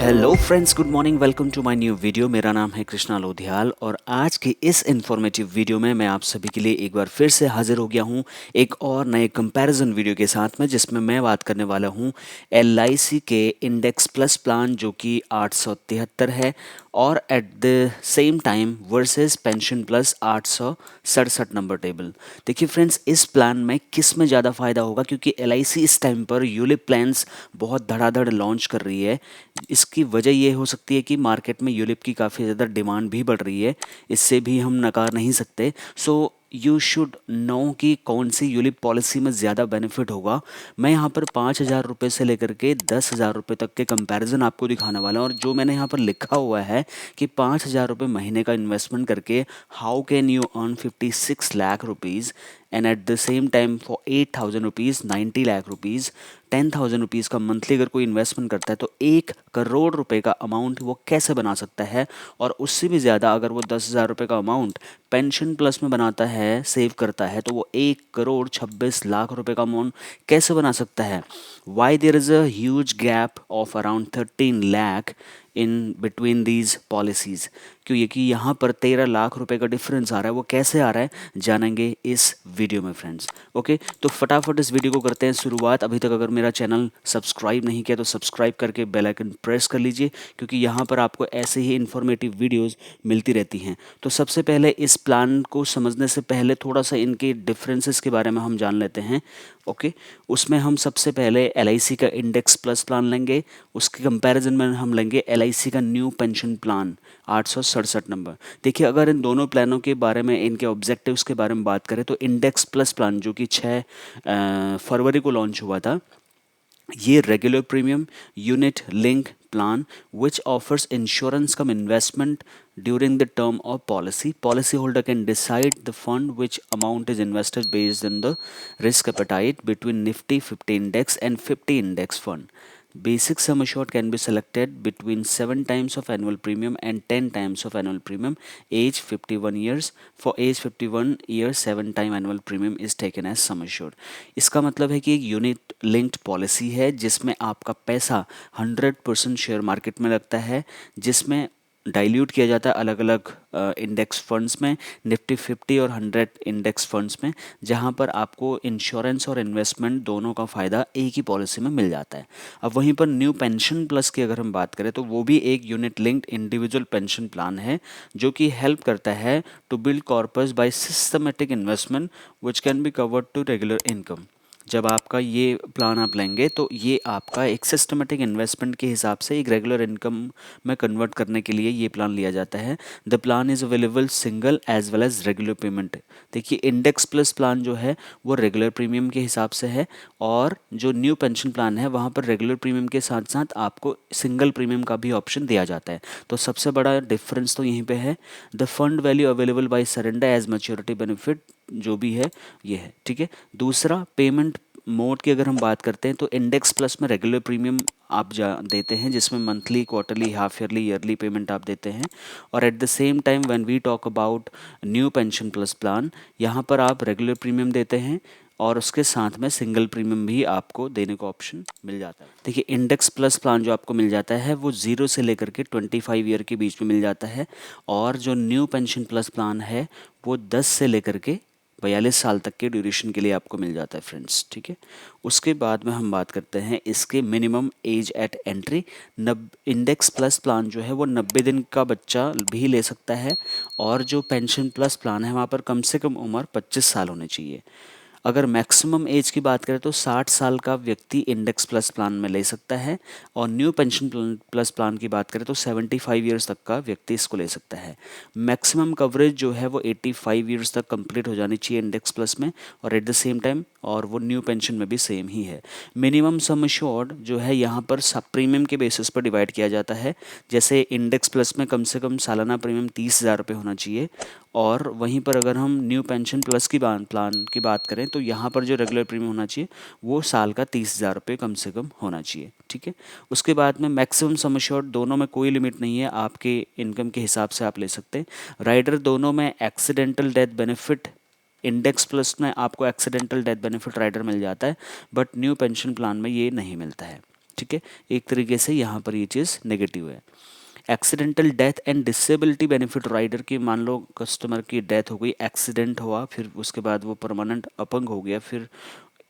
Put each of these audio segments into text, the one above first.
Hello friends, good morning. Welcome to my new video. मेरा नाम है कृष्णा लोधियाल और आज की इस इन्फॉर्मेटिव वीडियो में मैं आप सभी के लिए एक बार फिर से हाजिर हो गया हूं एक और नए कंपैरिजन वीडियो के साथ में, जिसमें मैं बात करने वाला हूं LIC के इंडेक्स प्लस प्लान जो कि 873 है और at the same time versus pension plus 867 number table. देखिए फ्रेंड्स, इस प्लान में किस में ज़्यादा फायदा होगा, क्योंकि LIC इस टाइम पर यूलिप प्लान्स बहुत धड़ाधड़ लॉन्च कर रही है। इसकी वजह ये हो सकती है कि मार्केट में यूलिप की काफ़ी ज़्यादा डिमांड भी बढ़ रही है, इससे भी हम नकार नहीं सकते। सो यू शुड नो कि कौन सी यूलिप पॉलिसी में ज़्यादा बेनिफिट होगा। मैं यहाँ पर 5,000 रुपये से लेकर के 10,000 रुपये तक के कंपैरिजन आपको दिखाने वाला हूँ। और जो मैंने यहाँ पर लिखा हुआ है कि 5,000 रुपये महीने का इन्वेस्टमेंट करके how can you earn 56 lakh rupees and eight the same time for 8,000 rupees 90 lakh rupees, 10,000 rupees का मंथली अगर कोई इन्वेस्टमेंट करता है तो 1 करोड़ रुपए का अमाउंट वो कैसे बना सकता है। और उससे भी ज़्यादा अगर वो 10,000 रुपये का अमाउंट पेंशन प्लस में बनाता है, सेव करता है, तो वो 1 करोड़ 26 लाख रुपए का अमाउंट कैसे बना सकता है। Why there is a huge gap of around 13 lakh in between these policies, क्योंकि यहाँ पर 13 लाख रुपए का डिफरेंस आ रहा है। वो कैसे आ रहा है जानेंगे इस वीडियो में फ्रेंड्स। ओके, तो फटाफट इस वीडियो को करते हैं शुरुआत। अभी तक अगर मेरा चैनल सब्सक्राइब नहीं किया तो सब्सक्राइब करके बेल आइकन प्रेस कर लीजिए, क्योंकि यहाँ पर आपको ऐसे ही इन्फॉर्मेटिव वीडियोस मिलती रहती हैं। तो सबसे पहले इस प्लान को समझने से पहले थोड़ा सा इनके डिफरेंसेस के बारे में हम जान लेते हैं। ओके, उसमें हम सबसे पहले LIC का इंडेक्स प्लस प्लान लेंगे। उसके कंपैरिजन में हम लेंगे LIC का न्यू पेंशन प्लान 867 नंबर। देखिए, अगर इन दोनों प्लानों के बारे में, इनके ऑब्जेक्टिव्स के बारे में बात करें तो इंडेक्स प्लस प्लान जो कि 6 फरवरी को लॉन्च हुआ था, ये regular premium unit link plan which offers insurance cum investment during the term of policy. Policyholder can decide the fund which amount is invested based on the risk appetite between Nifty 50 index and 50 index fund. Basic sum assured can be selected between 7 times of annual premium and 10 times of annual premium. Age 51 years. For age 51 years, 7 time annual premium is taken as sum assured. इसका मतलब है कि एक unit linked policy है जिसमें आपका पैसा 100% share market में लगता है, जिसमें डाइल्यूट किया जाता है अलग अलग इंडेक्स फंड्स में, निफ्टी 50 और 100 इंडेक्स फंड्स में, जहां पर आपको इंश्योरेंस और इन्वेस्टमेंट दोनों का फ़ायदा एक ही पॉलिसी में मिल जाता है। अब वहीं पर न्यू पेंशन प्लस की अगर हम बात करें तो वो भी एक unit linked individual pension plan है जो कि हेल्प करता है to build corpus by systematic investment which can be covered to regular income. जब आपका ये प्लान आप लेंगे तो ये आपका एक सिस्टमेटिक इन्वेस्टमेंट के हिसाब से एक रेगुलर इनकम में कन्वर्ट करने के लिए ये प्लान लिया जाता है। The plan is available single as well as regular payment. देखिए, इंडेक्स प्लस प्लान जो है वो रेगुलर प्रीमियम के हिसाब से है, और जो न्यू पेंशन प्लान है वहाँ पर रेगुलर प्रीमियम के साथ साथ आपको सिंगल प्रीमियम का भी ऑप्शन दिया जाता है। तो सबसे बड़ा डिफरेंस तो यहीं पे है। The fund value available by surrender as maturity benefit जो भी है ये है, ठीक है। दूसरा, पेमेंट मोड की अगर हम बात करते हैं तो इंडेक्स प्लस में रेगुलर प्रीमियम आप देते हैं, जिसमें monthly, quarterly, half yearly, yearly payment आप देते हैं। और at the same time when we talk about new pension plus plan, यहाँ पर आप रेगुलर प्रीमियम देते हैं और उसके साथ में सिंगल प्रीमियम भी आपको देने का ऑप्शन मिल जाता है। देखिए, इंडेक्स प्लस प्लान जो आपको मिल जाता है वो 0 से लेकर के 25 ईयर के बीच में मिल जाता है, और जो न्यू पेंशन प्लस प्लान है वो 10 से लेकर के 42 साल तक के ड्यूरेशन के लिए आपको मिल जाता है फ्रेंड्स, ठीक है। उसके बाद में हम बात करते हैं इसके minimum age eight entry. Index plus plan जो है वो 90 दिन का बच्चा भी ले सकता है, और जो पेंशन प्लस प्लान है वहाँ पर कम से कम उम्र 25 साल होनी चाहिए। अगर मैक्सिमम एज की बात करें तो 60 साल का व्यक्ति इंडेक्स प्लस प्लान में ले सकता है, और न्यू पेंशन प्लस प्लान की बात करें तो 75 ईयर्स तक का व्यक्ति इसको ले सकता है। मैक्सिमम कवरेज जो है वो 85 ईयर्स तक कंप्लीट हो जानी चाहिए इंडेक्स प्लस में, और एट द सेम टाइम और वो न्यू पेंशन में भी सेम ही है। मिनिमम सम अश्योर्ड जो है यहाँ पर सब प्रीमियम के बेसिस पर डिवाइड किया जाता है। जैसे इंडेक्स प्लस में कम से कम सालाना प्रीमियम 30,000 रुपये होना चाहिए, और वहीं पर अगर हम न्यू पेंशन प्लस की प्लान की बात करें तो यहाँ पर जो रेगुलर प्रीमियम होना चाहिए वो साल का 30,000 रुपये कम से कम होना चाहिए, ठीक है। उसके बाद में मैक्सिमम सम अश्योर्ड, दोनों में कोई लिमिट नहीं है, आपके इनकम के हिसाब से आप ले सकते हैं। राइडर दोनों में accidental death benefit, index plus में आपको एक्सीडेंटल डेथ बेनिफिट राइडर मिल जाता है, बट न्यू पेंशन प्लान में ये नहीं मिलता है। ठीक है, एक तरीके से यहाँ पर ये चीज़ नेगेटिव है। Accidental death and disability benefit rider की, मान लो कस्टमर की डेथ हो गई, एक्सीडेंट हुआ, फिर उसके बाद वो परमानेंट अपंग हो गया, फिर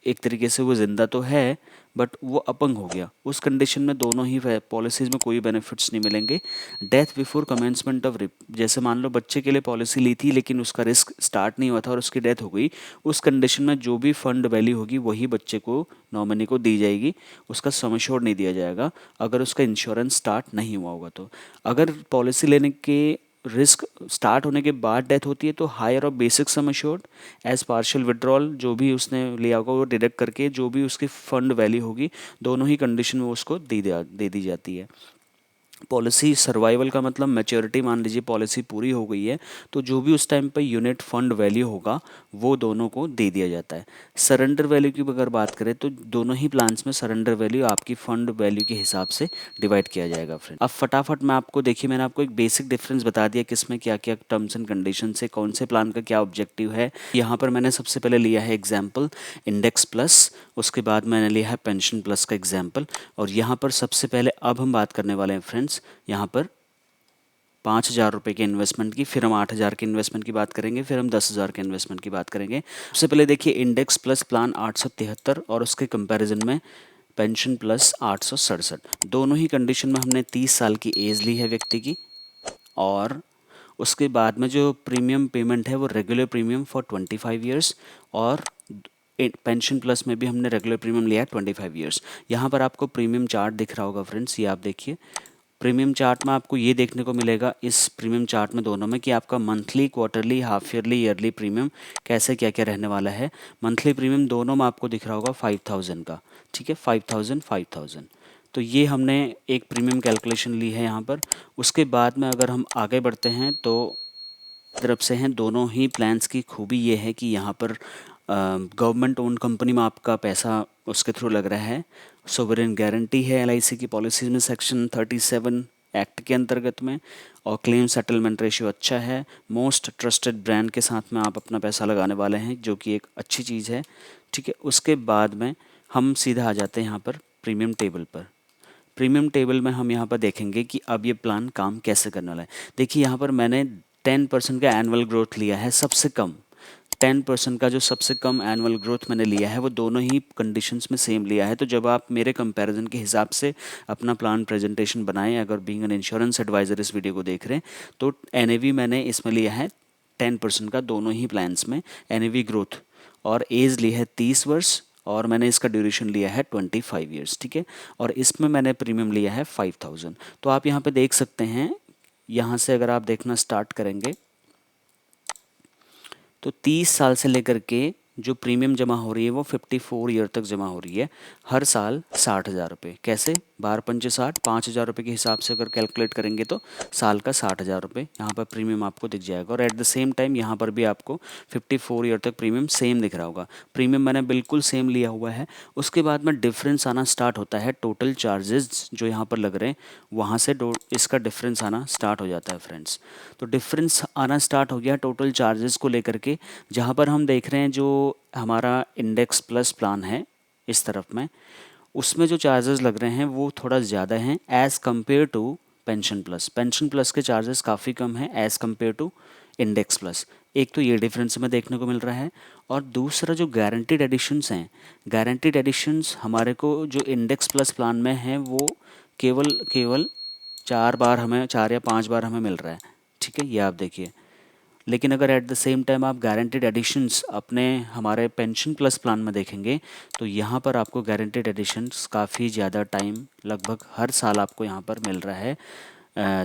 एक तरीके से वो जिंदा तो है बट वो अपंग हो गया, उस कंडीशन में दोनों ही पॉलिसीज में कोई बेनिफिट्स नहीं मिलेंगे। Death before commencement of rip, जैसे मान लो बच्चे के लिए पॉलिसी ली थी लेकिन उसका रिस्क स्टार्ट नहीं हुआ था और उसकी डेथ हो गई, उस कंडीशन में जो भी फंड वैल्यू होगी वही बच्चे को, नॉमिनी को दी जाएगी, उसका सम एश्योर्ड नहीं दिया जाएगा अगर उसका इंश्योरेंस स्टार्ट नहीं हुआ होगा। तो अगर पॉलिसी लेने के रिस्क स्टार्ट होने के बाद डेथ होती है तो हायर और basic sum assured as partial withdrawal, जो भी उसने लिया होगा वो डिडक्ट करके जो भी उसकी फंड वैल्यू होगी दोनों ही कंडीशन में उसको दे दी जाती है। पॉलिसी सर्वाइवल का मतलब मैच्योरिटी, मान लीजिए पॉलिसी पूरी हो गई है तो जो भी उस time per unit fund value होगा वो दोनों को दे दिया जाता है। सरेंडर वैल्यू की अगर बात करें तो दोनों ही प्लान्स में सरेंडर वैल्यू आपकी फंड वैल्यू के हिसाब से डिवाइड किया जाएगा फ्रेंड। अब फटाफट मैं आपको, देखिए मैंने आपको एक बेसिक डिफरेंस बता दिया किसमें क्या क्या टर्म्स एंड कंडीशन से कौन से प्लान का क्या ऑब्जेक्टिव है। यहाँ पर मैंने सबसे पहले लिया है एग्जाम्पल इंडेक्स प्लस, उसके बाद मैंने लिया है पेंशन प्लस का एग्जाम्पल, और यहाँ पर सबसे पहले अब हम बात करने वाले हैं फ्रेंड्स यहाँ पर 5,000 रुपये के इन्वेस्टमेंट की, फिर हम 8,000 के इन्वेस्टमेंट की बात करेंगे, फिर हम 10,000 के इन्वेस्टमेंट की बात करेंगे। सबसे पहले देखिए इंडेक्स प्लस प्लान 873 और उसके कंपैरिजन में पेंशन प्लस 867, दोनों ही कंडीशन में हमने 30 साल की एज ली है व्यक्ति की, और उसके बाद में जो प्रीमियम पेमेंट है वो रेगुलर प्रीमियम फॉर 25 ईयर्स, और पेंशन प्लस में भी हमने रेगुलर प्रीमियम लिया है 25 ईयर्स। यहाँ पर आपको प्रीमियम चार्ट दिख रहा होगा फ्रेंड्स, ये आप देखिए प्रीमियम चार्ट में आपको ये देखने को मिलेगा इस प्रीमियम चार्ट में दोनों में कि आपका monthly, quarterly, half yearly, yearly premium कैसे क्या क्या रहने वाला है। मंथली प्रीमियम दोनों में आपको दिख रहा होगा 5,000 का, ठीक है, 5,000। तो ये हमने एक प्रीमियम कैलकुलेशन ली है यहाँ पर। उसके बाद में अगर हम आगे बढ़ते हैं तो तरफ से हैं दोनों ही प्लान्स की खूबी ये है कि यहाँ पर गवर्नमेंट ओन कंपनी में आपका पैसा उसके थ्रू लग रहा है, सोवरेन गारंटी है एलआईसी की पॉलिसीज में सेक्शन 37 एक्ट के अंतर्गत में, और क्लेम सेटलमेंट रेशियो अच्छा है, मोस्ट ट्रस्टेड ब्रांड के साथ में आप अपना पैसा लगाने वाले हैं जो कि एक अच्छी चीज़ है, ठीक है। उसके बाद में हम सीधा आ जाते हैं यहाँ पर प्रीमियम टेबल पर। प्रीमियम टेबल में हम यहाँ पर देखेंगे कि अब ये प्लान काम कैसे करने वाला है। देखिए यहाँ पर मैंने 10% का एनुअल ग्रोथ लिया है, सबसे कम 10% का जो सबसे कम एनुअल ग्रोथ मैंने लिया है वो दोनों ही कंडीशंस में सेम लिया है। तो जब आप मेरे कंपैरिजन के हिसाब से अपना प्लान प्रेजेंटेशन बनाएं, अगर बीइंग एन इंश्योरेंस एडवाइज़र इस वीडियो को देख रहे हैं तो एनएवी मैंने इसमें लिया है 10% का दोनों ही प्लान्स में एनएवी ग्रोथ, और एज ली है 30 वर्ष, और मैंने इसका ड्यूरेशन लिया है 25 ईयर्स, ठीक है। और इसमें मैंने प्रीमियम लिया है 5,000। तो आप यहाँ पे देख सकते हैं, यहाँ से अगर आप देखना स्टार्ट करेंगे तो 30 साल से लेकर के जो प्रीमियम जमा हो रही है वो 54 ईयर तक जमा हो रही है, हर साल 60,000 रुपये। कैसे? 12×5 = 5,000 रुपये के हिसाब से अगर कैलकुलेट करेंगे तो साल का 60,000 रुपये यहाँ पर प्रीमियम आपको दिख जाएगा। और एट द सेम टाइम यहाँ पर भी आपको 54 ईयर तक प्रीमियम सेम दिख रहा होगा। प्रीमियम मैंने बिल्कुल सेम लिया हुआ है। उसके बाद में डिफरेंस आना स्टार्ट होता है, टोटल चार्जेस जो यहाँ पर लग रहे हैं वहाँ से इसका डिफरेंस आना स्टार्ट हो जाता है फ्रेंड्स। तो डिफरेंस आना स्टार्ट हो गया टोटल चार्जेस को लेकर के, जहाँ पर हम देख रहे हैं जो हमारा इंडेक्स प्लस प्लान है इस तरफ में, उसमें जो चार्जेस लग रहे हैं वो थोड़ा ज़्यादा हैं as compare to pension plus. Pension plus के चार्जेस काफ़ी कम हैं as compare to index plus. एक तो ये डिफरेंस हमें देखने को मिल रहा है, और दूसरा जो गारंटीड एडिशंस हैं, गारंटीड एडिशंस हमारे को जो इंडेक्स प्लस प्लान में हैं वो केवल 4 बार हमें, 4 या 5 बार हमें मिल रहा है, ठीक है, ये आप देखिए। लेकिन अगर एट द सेम टाइम आप गारंटीड एडिशंस अपने हमारे पेंशन प्लस प्लान में देखेंगे तो यहाँ पर आपको गारंटीड एडिशंस काफ़ी ज़्यादा टाइम, लगभग हर साल आपको यहाँ पर मिल रहा है।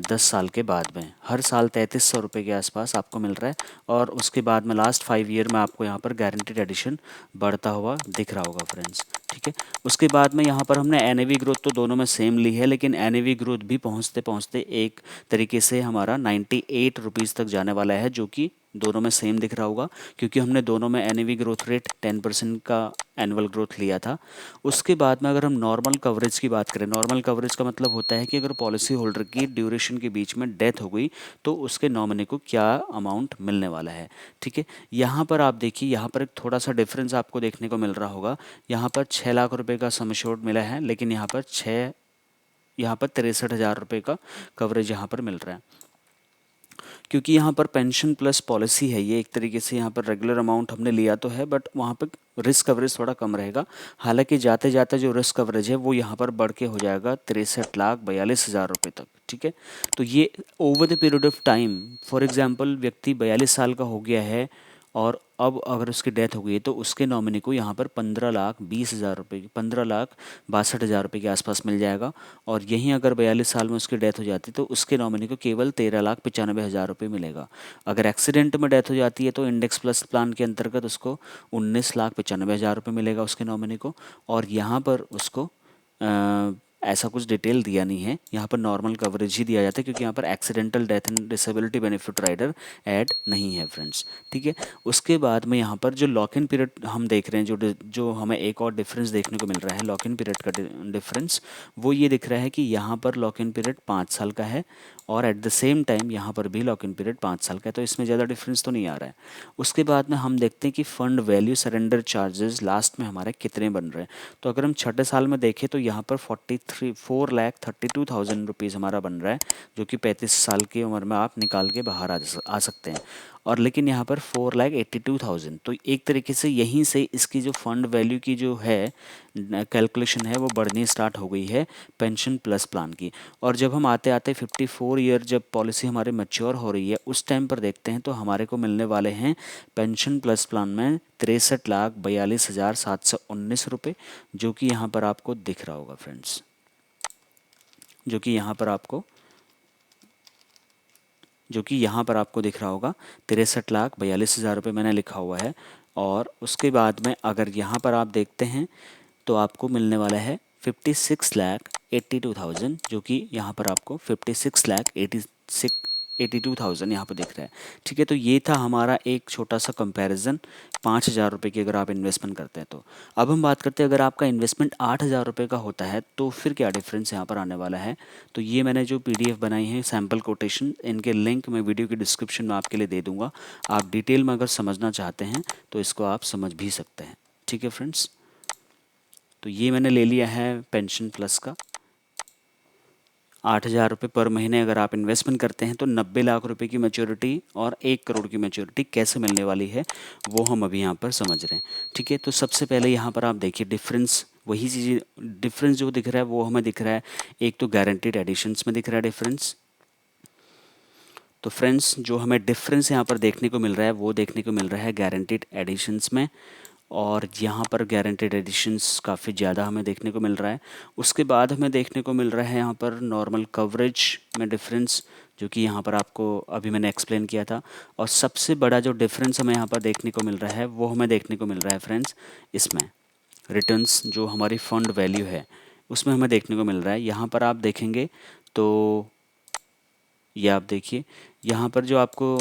10 साल के बाद में हर साल 3,300 रुपये के आसपास आपको मिल रहा है, और उसके बाद में लास्ट 5 ईयर में आपको यहाँ पर गारंटीड एडिशन बढ़ता हुआ दिख रहा होगा फ्रेंड्स, ठीक है। उसके बाद में यहाँ पर हमने एनएवी ग्रोथ तो दोनों में सेम ली है, लेकिन एनएवी ग्रोथ भी पहुँचते पहुँचते एक तरीके से हमारा 98 रुपीज़ तक जाने वाला है, जो कि दोनों में सेम दिख रहा होगा क्योंकि हमने दोनों में एनएवी ग्रोथ रेट 10% का एनुअल ग्रोथ लिया था। उसके बाद में अगर हम नॉर्मल कवरेज की बात करें, नॉर्मल कवरेज का मतलब होता है कि अगर पॉलिसी होल्डर की ड्यूरेशन के बीच में डेथ हो गई तो उसके नॉमिनी को क्या अमाउंट मिलने वाला है, ठीक है। यहाँ पर आप देखिए, यहाँ पर एक थोड़ा सा डिफरेंस आपको देखने को मिल रहा होगा। यहाँ पर 6 लाख रुपए का सम एश्योर्ड मिला है, लेकिन यहाँ पर 63,000 रुपये का कवरेज यहाँ पर मिल रहा है। क्योंकि यहाँ पर पेंशन प्लस पॉलिसी है, ये एक तरीके से यहाँ पर रेगुलर अमाउंट हमने लिया तो है, बट वहाँ पर रिस्क कवरेज थोड़ा कम रहेगा। हालांकि जाते जाते जो रिस्क कवरेज है वो यहाँ पर बढ़ के हो जाएगा 63,42,000 रुपये तक। ठीक है, तो ये over the period of time, for example व्यक्ति 42 साल का हो गया है और अब अगर उसकी डेथ हो गई है तो उसके नॉमिनी को यहाँ पर 15,20,000 रुपये, 15,62,000 रुपये के आसपास मिल जाएगा। और यहीं अगर 42 साल में उसकी डेथ हो जाती तो उसके नॉमिनी को केवल 13,95,000 रुपये मिलेगा। अगर एक्सीडेंट में डेथ हो जाती है तो इंडेक्स प्लस प्लान के अंतर्गत उसको 19,95,000 रुपये मिलेगा उसके नॉमिनी को। और यहाँ पर उसको ऐसा कुछ डिटेल दिया नहीं है, यहाँ पर नॉर्मल कवरेज ही दिया जाता है, क्योंकि यहाँ पर accidental death and disability benefit rider add नहीं है फ्रेंड्स। ठीक है, उसके बाद में यहाँ पर जो लॉक इन पीरियड हम देख रहे हैं, जो हमें एक और डिफरेंस देखने को मिल रहा है लॉक इन पीरियड का डिफरेंस, वो ये दिख रहा है कि यहाँ पर लॉक इन पीरियड 5 साल का है और एट द सेम टाइम यहाँ पर भी लॉक इन पीरियड 5 साल का है, तो इसमें ज़्यादा डिफरेंस तो नहीं आ रहा है। उसके बाद में हम देखते हैं कि fund value surrender charges last में हमारे कितने बन रहे हैं। तो अगर हम छठे साल में देखें तो यहाँ पर 4,32,000 रुपीज़ हमारा बन रहा है, जो कि 35 साल की उम्र में आप निकाल के बाहर आ सकते हैं। और लेकिन यहाँ पर 4,82,000, तो एक तरीके से यहीं से इसकी जो फंड वैल्यू की जो है कैलकुलेशन है वो बढ़नी स्टार्ट हो गई है पेंशन प्लस प्लान की। और जब हम आते आते 54 ईयर जब पॉलिसी हमारे मैच्योर हो रही है उस टाइम पर देखते हैं तो हमारे को मिलने वाले हैं पेंशन प्लस प्लान में 63,42,719 रुपये, जो कि यहाँ पर आपको दिख रहा होगा फ्रेंड्स, जो कि यहाँ पर आपको दिख रहा होगा 63,42,000 रुपये मैंने लिखा हुआ है। और उसके बाद में अगर यहाँ पर आप देखते हैं तो आपको मिलने वाला है 56,82,000, जो कि यहाँ पर आपको 56,82,000 यहाँ पर दिख रहा है। ठीक है, तो ये था हमारा एक छोटा सा कंपैरिजन 5,000 रुपये की अगर आप इन्वेस्टमेंट करते हैं तो। अब हम बात करते हैं अगर आपका इन्वेस्टमेंट 8,000 रुपये का होता है तो फिर क्या डिफरेंस यहाँ पर आने वाला है। तो ये मैंने जो PDF बनाई है सैम्पल कोटेशन, इनके लिंक मैं वीडियो की डिस्क्रिप्शन में आपके लिए दे दूँगा। आप डिटेल में अगर समझना चाहते हैं तो इसको आप समझ भी सकते हैं। ठीक है फ्रेंड्स, तो ये मैंने ले लिया है पेंशन प्लस का 8,000 रुपये पर महीने अगर आप इन्वेस्टमेंट करते हैं तो 90 लाख रुपए की मैच्योरिटी और 1 करोड़ की मैच्योरिटी कैसे मिलने वाली है वो हम अभी यहाँ पर समझ रहे हैं। ठीक है, तो सबसे पहले यहाँ पर आप देखिए डिफरेंस, वही चीज़ डिफरेंस जो दिख रहा है वो हमें दिख रहा है, एक तो गारंटीड एडिशंस में दिख रहा है डिफरेंस। तो फ्रेंड्स जो हमें डिफरेंस यहाँ पर देखने को मिल रहा है वो देखने को मिल रहा है गारंटीड एडिशंस में, और यहाँ पर गारंटीड एडिशंस काफ़ी ज़्यादा हमें देखने को मिल रहा है। उसके बाद हमें देखने को मिल रहा है यहाँ पर नॉर्मल कवरेज में डिफरेंस, जो कि यहाँ पर आपको अभी मैंने एक्सप्लेन किया था। और सबसे बड़ा जो डिफरेंस हमें यहाँ पर देखने को मिल रहा है वो हमें देखने को मिल रहा है फ्रेंड्स इसमें रिटर्न्स, जो हमारी फ़ंड वैल्यू है उसमें हमें देखने को मिल रहा है। यहाँ पर आप देखेंगे तो ये आप देखिए यहाँ पर जो आपको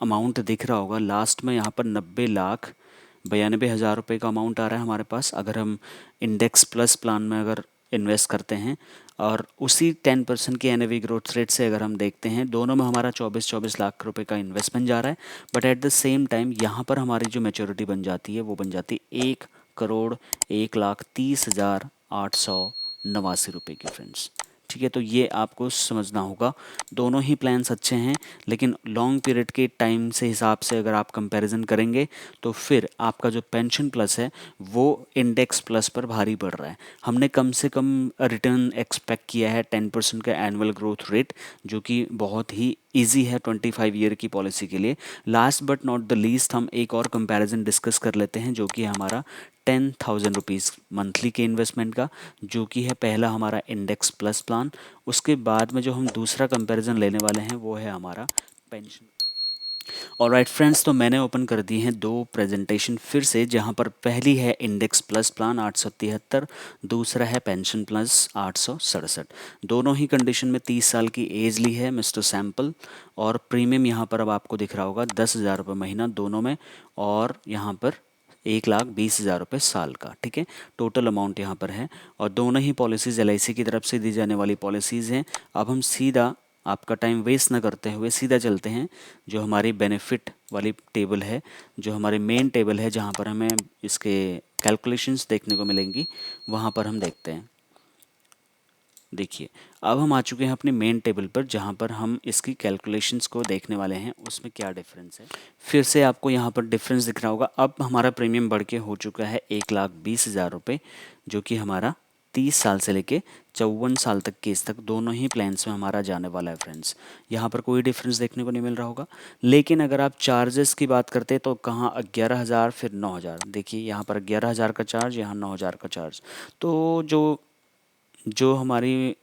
अमाउंट दिख रहा होगा लास्ट में, यहाँ पर 90,92,000 रुपये का अमाउंट आ रहा है हमारे पास अगर हम इंडेक्स प्लस प्लान में अगर इन्वेस्ट करते हैं। और उसी 10% की NAV ग्रोथ रेट से अगर हम देखते हैं दोनों में हमारा 24 लाख रुपए का इन्वेस्टमेंट जा रहा है। But at the same time यहाँ पर हमारी जो मैच्योरिटी बन जाती है वो बन जाती है 1,01,30,889 रुपये की फ्रेंड्स। ठीक है, तो ये आपको समझना होगा। दोनों ही प्लान्स अच्छे हैं, लेकिन लॉन्ग पीरियड के टाइम से हिसाब से अगर आप कंपैरिजन करेंगे तो फिर आपका जो पेंशन प्लस है वो इंडेक्स प्लस पर भारी पड़ रहा है। हमने कम से कम रिटर्न एक्सपेक्ट किया है 10% का एनुअल ग्रोथ रेट, जो कि बहुत ही ईजी है 25 ईयर की पॉलिसी के लिए। Last but not the least हम एक और कंपैरिजन डिस्कस कर लेते हैं, जो कि हमारा 10,000 रुपीज़ मंथली के इन्वेस्टमेंट का, जो कि है पहला हमारा इंडेक्स प्लस प्लान। उसके बाद में जो हम दूसरा कंपैरिजन लेने वाले हैं वो है हमारा पेंशन। ऑलराइट फ्रेंड्स, तो मैंने ओपन कर दी हैं 2 प्रेजेंटेशन फिर से, जहां पर पहली है इंडेक्स प्लस प्लान 873, दूसरा है पेंशन प्लस 867। दोनों ही कंडीशन में 30 साल की एज ली है मिस्टर सैम्पल। और प्रीमियम यहाँ पर अब आपको दिख रहा होगा 10,000 रुपये महीना दोनों में, और यहाँ पर 1,20,000 रुपये साल का। ठीक है, टोटल अमाउंट यहाँ पर है। और दोनों ही पॉलिसीज़ LIC की तरफ से दी जाने वाली पॉलिसीज़ हैं। अब हम सीधा आपका टाइम वेस्ट ना करते हुए सीधा चलते हैं जो हमारी बेनिफिट वाली टेबल है, जो हमारे मेन टेबल है जहाँ पर हमें इसके कैलकुलेशंस देखने को मिलेंगी, वहाँ पर हम देखते हैं। देखिए अब हम आ चुके हैं अपने मेन टेबल पर जहाँ पर हम इसकी कैलकुलेशंस को देखने वाले हैं उसमें क्या डिफरेंस है। फिर से आपको यहाँ पर डिफरेंस दिख रहा होगा। अब हमारा प्रीमियम बढ़ के हो चुका है 1,20,000 रुपये, जो कि हमारा 30 साल से लेके 54 साल तक केस तक दोनों ही प्लान्स में हमारा जाने वाला है फ्रेंड्स। यहाँ पर कोई डिफरेंस देखने को नहीं मिल रहा होगा। लेकिन अगर आप चार्जेस की बात करते हैं तो कहाँ 11,000 फिर 9,000, देखिए यहाँ पर 11,000 का चार्ज, यहाँ 9,000 का चार्ज। तो जो जो हमारी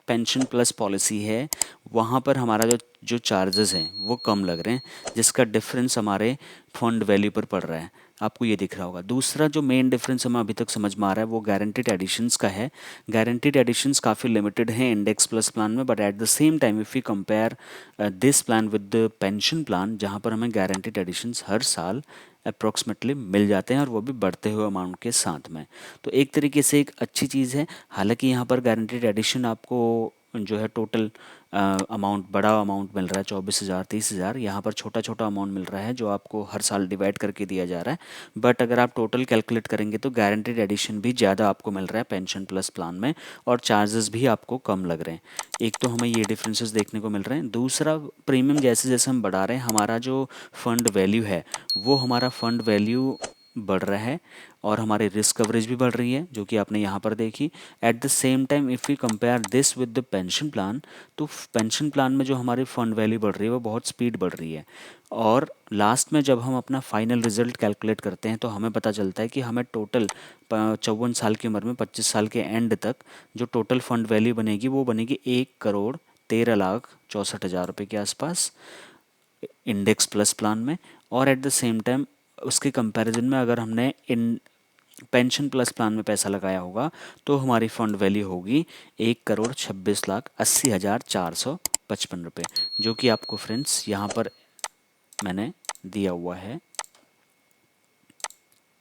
पेंशन प्लस पॉलिसी है वहाँ पर हमारा जो जो चार्जेस हैं वो कम लग रहे हैं, जिसका डिफरेंस हमारे फंड वैल्यू पर पड़ रहा है, आपको ये दिख रहा होगा। दूसरा जो मेन डिफरेंस हमें अभी तक समझ में आ रहा है वो गारंटीड एडिशंस का है। गारंटीड एडिशंस काफ़ी लिमिटेड हैं इंडेक्स प्लस प्लान में, but at the same time if you compare this plan with the pension plan, जहाँ पर हमें गारंटीड एडिशंस हर साल अप्रॉक्सीमेटली मिल जाते हैं और वो भी बढ़ते हुए अमाउंट के साथ में, तो एक तरीके से एक अच्छी चीज़ है। हालांकि यहाँ पर गारंटीड एडिशन आपको जो है टोटल अमाउंट, बड़ा अमाउंट मिल रहा है 24,000 30,000, यहाँ पर छोटा छोटा अमाउंट मिल रहा है जो आपको हर साल डिवाइड करके दिया जा रहा है। बट अगर आप टोटल कैलकुलेट करेंगे तो गारंटीड एडिशन भी ज़्यादा आपको मिल रहा है पेंशन प्लस प्लान में, और चार्जेस भी आपको कम लग रहे हैं। एक तो हमें ये डिफरेंसेस देखने को मिल रहे हैं। दूसरा, प्रीमियम जैसे जैसे हम बढ़ा रहे हैं हमारा जो फंड वैल्यू है वो हमारा फंड वैल्यू बढ़ रहा है और हमारी रिस्क कवरेज भी बढ़ रही है, जो कि आपने यहाँ पर देखी। Eight the same time if you compare this with the pension plan, तो पेंशन प्लान में जो हमारी फंड वैल्यू बढ़ रही है वो बहुत स्पीड बढ़ रही है। और लास्ट में जब हम अपना फाइनल रिजल्ट कैलकुलेट करते हैं तो हमें पता चलता है कि हमें टोटल 54 साल की उम्र में 25 साल के एंड तक जो टोटल फंड वैल्यू बनेगी वो बनेगी 1,13,64,000 रुपये के आसपास इंडेक्स प्लस प्लान में। और एट द सेम टाइम उसके कंपैरिजन में अगर हमने इन पेंशन प्लस प्लान में पैसा लगाया होगा तो हमारी फंड वैल्यू होगी 1,26,80,455 रुपये, जो कि आपको फ्रेंड्स यहाँ पर मैंने दिया हुआ है,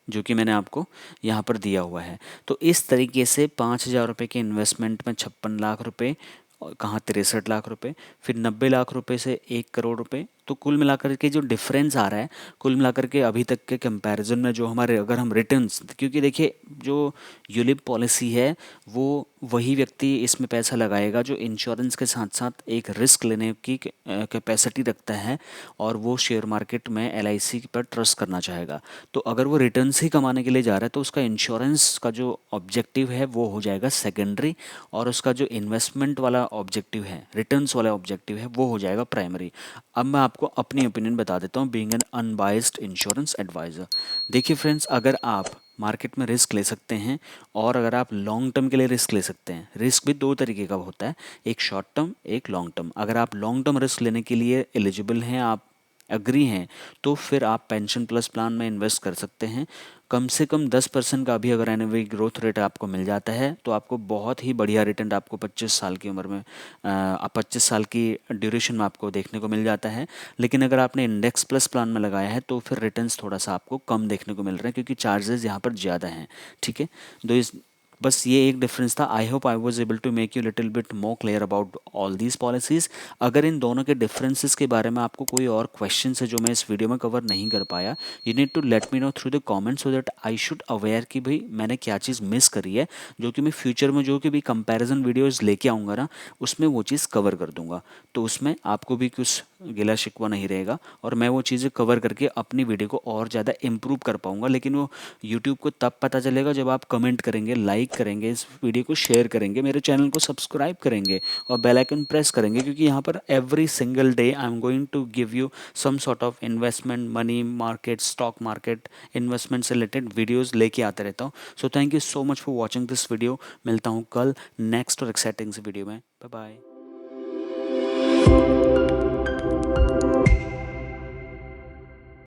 जो कि मैंने आपको यहाँ पर दिया हुआ है। तो इस तरीके से 5,000 रुपये के इन्वेस्टमेंट में 56 लाख रुपये, और कहाँ 63 लाख रुपए, फिर 90 लाख रुपए से 1 करोड़ रुपए। तो कुल मिलाकर के जो डिफरेंस आ रहा है, कुल मिलाकर के अभी तक के कंपैरिजन में जो हमारे, अगर हम रिटर्न्स, क्योंकि देखिए जो यूलिप पॉलिसी है वो वही व्यक्ति इसमें पैसा लगाएगा जो इंश्योरेंस के साथ साथ एक रिस्क लेने की कैपेसिटी रखता है और वो शेयर मार्केट में LIC पर ट्रस्ट करना चाहेगा। तो अगर वो रिटर्न्स ही कमाने के लिए जा रहा है तो उसका इंश्योरेंस का जो ऑब्जेक्टिव है वो हो जाएगा सेकेंडरी, और उसका जो इन्वेस्टमेंट वाला ऑब्जेक्टिव है, रिटर्न्स वाला ऑब्जेक्टिव है, वो हो जाएगा प्राइमरी। अब मैं आपको अपनी ओपिनियन बता देता हूँ being an unbiased insurance advisor. देखिए फ्रेंड्स, अगर आप मार्केट में रिस्क ले सकते हैं और अगर आप लॉन्ग टर्म के लिए रिस्क ले सकते हैं, रिस्क भी दो तरीके का होता है, एक शॉर्ट टर्म एक लॉन्ग टर्म। अगर आप लॉन्ग टर्म रिस्क लेने के लिए एलिजिबल हैं, आप एग्री हैं, तो फिर आप पेंशन प्लस प्लान में इन्वेस्ट कर सकते हैं। कम से कम 10% का भी अगर एनुअल ग्रोथ रेट आपको मिल जाता है तो आपको बहुत ही बढ़िया रिटर्न आपको 25 साल की उम्र में 25 साल की ड्यूरेशन में आपको देखने को मिल जाता है। लेकिन अगर आपने इंडेक्स प्लस प्लान में लगाया है तो फिर रिटर्न्स थोड़ा सा आपको कम देखने को मिल रहे हैं क्योंकि चार्जेस यहाँ पर ज़्यादा हैं। ठीक है, तो इस बस ये एक डिफरेंस था। I hope I was able to make you little bit more clear about all these policies. अगर इन दोनों के डिफरेंसेस के बारे में आपको कोई और क्वेश्चन है जो मैं इस वीडियो में कवर नहीं कर पाया, you need to let me know through the comment so that I should aware कि भाई मैंने क्या चीज़ मिस करी है, जो कि मैं फ्यूचर में जो कि भी कंपैरिजन वीडियोस लेके आऊँगा ना उसमें वो चीज़ कवर कर दूंगा। तो उसमें आपको भी कुछ गिला शिकवा नहीं रहेगा और मैं वो चीज़ें कवर करके अपनी वीडियो को और ज़्यादा इम्प्रूव कर पाऊँगा। लेकिन वो यूट्यूब को तब पता चलेगा जब आप कमेंट करेंगे, लाइक करेंगे, इस वीडियो को शेयर करेंगे, मेरे चैनल को सब्सक्राइब करेंगे और बेल आइकन प्रेस करेंगे, क्योंकि यहाँ पर every single day I am going to give you some sort of investment, money market, stock market, investment से रिलेटेड वीडियोज़ लेके आते रहता हूँ। So thank you so much for watching this video. मिलता हूँ कल नेक्स्ट और एक्साइटिंग से वीडियो में। Bye bye.